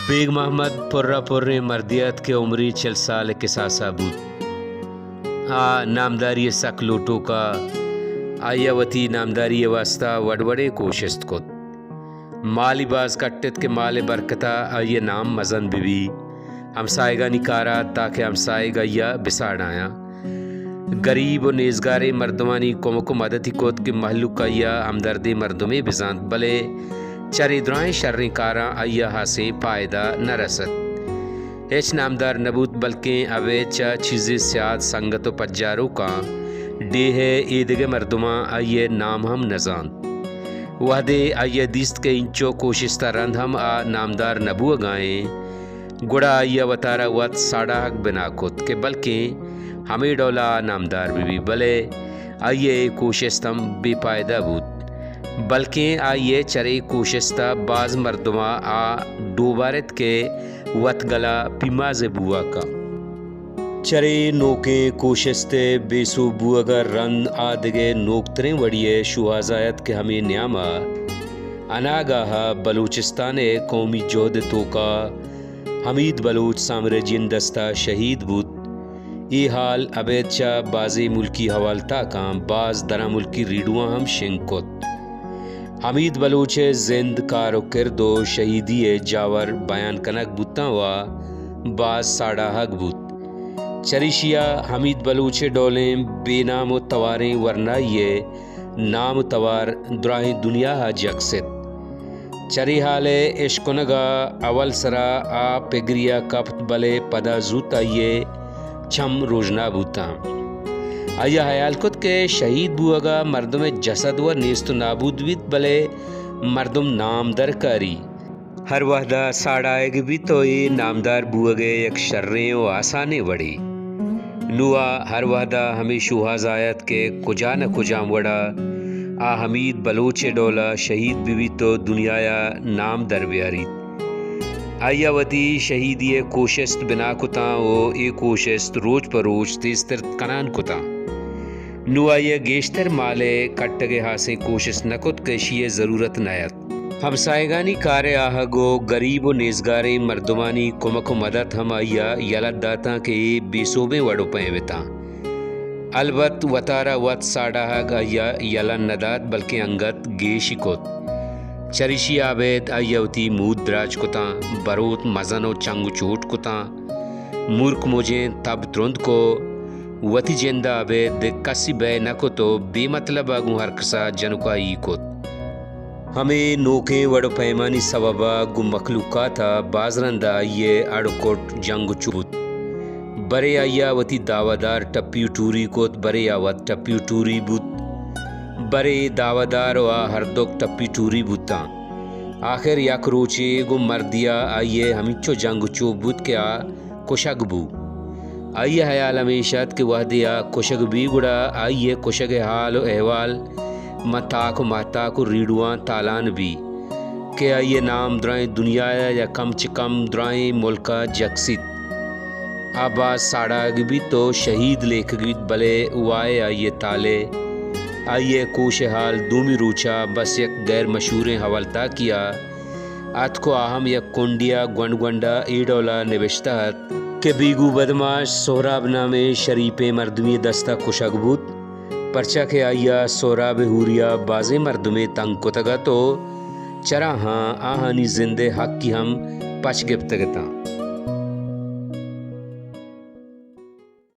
bag محمد پرہ پرے مردیت کے عمری 40 سال کے ساسا بود نامداری سک لوٹو کا آیا وتی نامداری واسطہ وڑوڑے کوشست کت مالی باز کٹت کے مال برکتا آئیے نام مزن بھی ہمسائے گا نکارا تاکہ ہمسائے گا یا بساڑ آیا غریب و نیزگارے مردمانی کمک و مدتی کت کے محلوق آیا ہمدردی مردمی بزاند بلے چری درائیں شریں کاراں آیا ہاسے پائدہ نہ رسد ہیچ نامدار نبوت بلکہ اوے چا چیزیں سیاد سنگت و پجاروں کا ڈے ہے ایدگے مردماں آئیے نام ہم نزاند وحدے آئیے دیست کے انچو کوشستہ رند ہم نامدار نبو گائیں گڑا آئیے وطارہ وط ساڑا حق بنا کت کہ بلکہ ہمیں ڈولا نامدار بھی بلے آئیے کوشستم بے پائدہ بود بلکہ آئیے چرے کوشستہ باز مردمہ ڈوبارت کے وط گلا پیماز بوا کا چرے نوکے کوشستے بیسو بوگر رند آدگے نوکتریں وڑیے شوہازایت کے ہمیں نیاما اناگاہا بلوچستان قومی جہد توکا حمید بلوچ سامرجین دستہ شہید بود ای حال عبید چا بازی ملکی حوالتا کام باز درہ ملکی ریڈواں ہم شنکت حمید بلوچ زند کار و کردو شہیدی جاور بیان کنک بوتاں وا باز ساڑا حق بوت چریشیا حمید بلوچ ڈولیں بے نام و تواریں ورنائیے نام و توار دراہیں دنیا ہا جکست چری حالے عشقنگا اول سرا پگریا کپت بلے پدا زوت آئیے چھم روزنا بوتاں آیا حیال کت کے شہید بوگا مردم جسد و نیست و نابود بیت بلے مردم نام درکاری ہر وحدہ ساڑائے گی بھی تو یہ نامدار بوگے یک شریں و آسانے وڑی نوا ہر وحدہ ہمیں شوہازایت کے کجا نہ کجام وڑا حمید بلوچ ڈولا شہید بھی تو دنیا نام در بیاری آیا وتی شہیدی کوشست بنا کتاں و اے کوشست روز پر روز تیزتر کنان کتاں نو آئیے گیشتر مالے کٹگے ہاسے کوشش نکت کشیے ضرورت نیت ہمسائیگانی کارے آہگو غریب و نیزگارے مردمانی کمک و مدد ہم آئیا یلت داتا کہ بیسوبیں وڑو پہیں ویتا البت وطارہ وط ساڑا حق آئیا یلن ندات بلکہ انگت گیشی کت چریشی آبید آئیوتی مود دراج کتاں بروت مزن و چنگ چوٹ کتاں مورک موجیں تب ترند کو وتی جندہ آبید کسی بے نکو تو بے مطلب آگوں ہر کسا جنکائی کت ہمیں نوکیں وڑو پیمانی سببا گو مخلوقاتا بازرندہ آئیے اڑکوٹ جنگ چوت برے آئیا وتی دعوادار ٹپیو ٹوری کت برے آوت ٹپیو ٹوری بوت برے دعوادار و ہر دوک ٹپی ٹوری بوتاں آخر یک روچے گو مردیا آئیے ہمیچو جنگ چوب بود کیا کشگ بو آئیے حیال ہمیشت کہ وحدیا کشگ بھی گڑا آئیے کشگ حال و احوال متاک و محتاک و ریڈواں تالان بھی کہ آئیے نام درائیں دنیا یا کم چکم درائیں ملکہ جکسیت آباز ساڑاگ بھی تو شہید لیکھ گی بلے وائے آئیے تالے آئیے کوش حال دومی روچا بس یک غیر مشہور حوالتا کیا آت کو آہم یک کنڈیا گونڈ گونڈا ایڈولا نوشتہت کہ بیگو بدماش سہراب نامے شریپ مردمی دستہ کشگ بود پرچہ کے آئیا سہراب ہوریا بازے مردمی تنگ کتگا تو چرا ہاں آہانی زندے حق کی ہم پچ گپتگتا